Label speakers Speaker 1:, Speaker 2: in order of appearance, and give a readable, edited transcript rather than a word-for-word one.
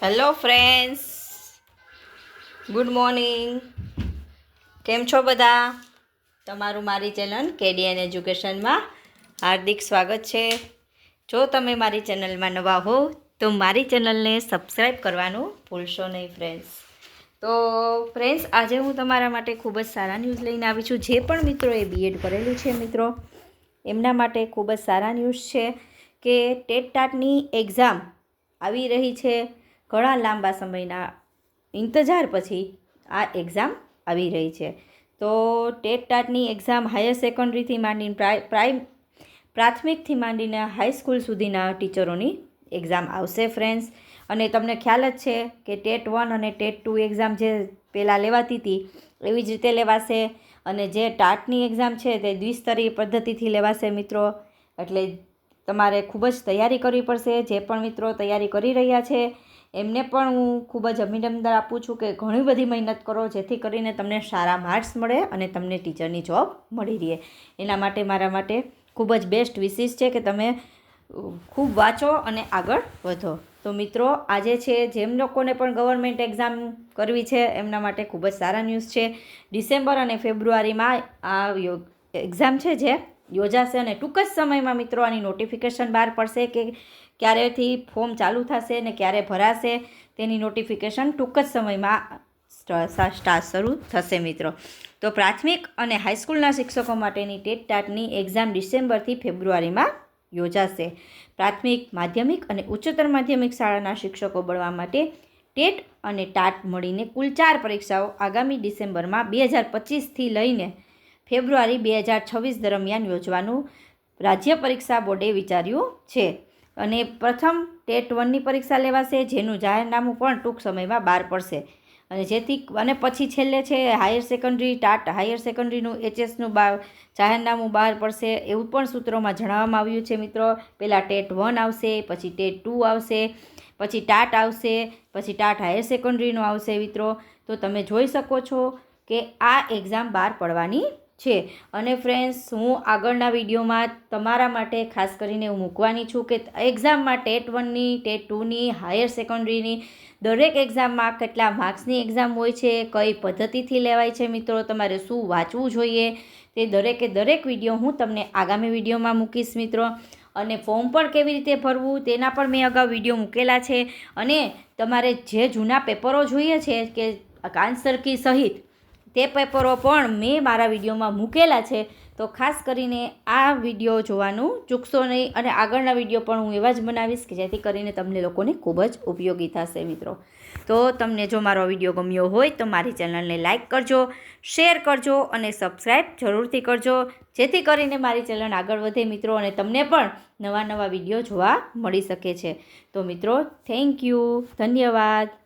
Speaker 1: Hello friends, good morning. કેમ છો બધા? તમારું મારી ચેનલ કેડીએન એજ્યુકેશનમાં હાર્દિક સ્વાગત છે. જો તમે મારી ચેનલમાં નવા હો તો મારી ચેનલને સબસ્ક્રાઈબ કરવાનું ભૂલશો નહીં ફ્રેન્ડ્સ. તો ફ્રેન્ડ્સ, આજે હું તમારા માટે ખૂબ જ સારા ન્યૂઝ લઈને આવી છું. જે પણ મિત્રોએ બીએડ કરેલું છે મિત્રો, એમના માટે ખૂબ જ સારા ન્યૂઝ છે કે ટેટ ટાટની એક્ઝામ આવી રહી છે. ઘણા લાંબા સમયના ઇંતજાર પછી આ એક્ઝામ આવી રહી છે. તો ટેટ ટાટની એક્ઝામ હાયર સેકન્ડરીથી માંડીને પ્રાથમિકથી માંડીને હાઈસ્કૂલ સુધીના ટીચરોની એક્ઝામ આવશે ફ્રેન્ડ્સ. અને તમને ખ્યાલ જ છે કે ટેટ 1 અને ટેટ 2 એક્ઝામ જે પહેલાં લેવાતી હતી એવી જ રીતે લેવાશે. અને જે ટાટની એક્ઝામ છે તે દ્વિસ્તરીય પદ્ધતિથી લેવાશે મિત્રો. એટલે તમારે ખૂબ જ તૈયારી કરવી પડશે. જે પણ મિત્રો તૈયારી કરી રહ્યા છે એમને પણ હું ખૂબ જ અભિનંદન આપું છું કે ઘણી બધી મહેનત કરો, જેથી કરીને તમને સારા માર્ક્સ મળે અને તમને ટીચરની જોબ મળી રહે. એના માટે મારા માટે ખૂબ જ બેસ્ટ વિશિસ છે કે તમે ખૂબ વાંચો અને આગળ વધો. તો મિત્રો, આજે છે જેમ લોકોને પણ ગવર્મેન્ટ એક્ઝામ કરવી છે એમના માટે ખૂબ જ સારા ન્યૂઝ છે. ડિસેમ્બર અને ફેબ્રુઆરીમાં આ એક્ઝામ છે જે યોજાશે અને ટૂંક જ સમયમાં મિત્રો આની નોટિફિકેશન બહાર પડશે કે ક્યારેથી ફોર્મ ચાલુ થશે અને ક્યારે ભરાશે તેની નોટિફિકેશન ટૂંક જ સમયમાં શરૂ થશે મિત્રો. તો પ્રાથમિક અને હાઈસ્કૂલના શિક્ષકો માટેની ટેટ ટાટની એક્ઝામ ડિસેમ્બરથી ફેબ્રુઆરીમાં યોજાશે. પ્રાથમિક, માધ્યમિક અને ઉચ્ચતર માધ્યમિક શાળાના શિક્ષકો બનવા માટે ટેટ અને ટાટ મળીને કુલ 4 પરીક્ષાઓ આગામી ડિસેમ્બરમાં 2025થી લઈને ફેબ્રુઆરી 2026 દરમિયાન યોજવાનું રાજ્ય પરીક્ષા બોર્ડે વિચાર્યું છે. અને પ્રથમ ટેટ 1ની પરીક્ષા લેવાશે, જેનું જાહેરનામું પણ ટૂંક સમયમાં બહાર પડશે. અને પછી છેલ્લે છે હાયર સેકન્ડરી ટાટ હાયર સેકન્ડરીનું HSનું જાહેરનામું બહાર પડશે એવું પણ સૂત્રોમાં જણાવવામાં આવ્યું છે મિત્રો. પહેલાં ટેટ 1 આવશે, પછી ટેટ 2 આવશે, પછી ટાટ આવશે, પછી ટાટ હાયર સેકન્ડરીનું આવશે મિત્રો. તો તમે જોઈ શકો છો કે આ એક્ઝામ બહાર પડવાની છે. અને ફ્રેન્ડ્સ, હું આગળના વિડીયોમાં તમારા માટે ખાસ કરીને હું મૂકવાની છું કે એક્ઝામમાં ટેટ 1ની, ટેટ 2ની, હાયર સેકન્ડરીની દરેક એક્ઝામમાં કેટલા માર્ક્સની એક્ઝામ હોય છે, કઈ પદ્ધતિથી લેવાય છે મિત્રો, તમારે શું વાંચવું જોઈએ, તે દરેકે દરેક વિડીયો હું તમને આગામી વિડીયોમાં મૂકીશ મિત્રો. અને ફોર્મ પણ કેવી રીતે ભરવું તેના પણ મેં અગાઉ વિડીયો મૂકેલા છે. અને તમારે જે જૂના પેપરો જોઈએ છે કે આન્સર કી સહિત તે પેપરો પણ મેં મારા વિડીયોમાં મૂકેલા છે. તો ખાસ કરીને આ વિડીયો જોવાનું ચૂકશો નહીં. અને આગળના વિડીયો પણ હું એવા જ બનાવીશ કે જેથી કરીને તમને લોકોને ખૂબ જ ઉપયોગી થશે મિત્રો. તો તમને જો મારો વિડીયો ગમ્યો હોય તો મારી ચેનલને લાઇક કરજો, શેર કરજો અને સબસ્ક્રાઈબ જરૂરથી કરજો, જેથી કરીને મારી ચેનલ આગળ વધે મિત્રો અને તમને પણ નવા નવા વિડીયો જોવા મળી શકે છે. તો મિત્રો, થેન્ક યુ, ધન્યવાદ.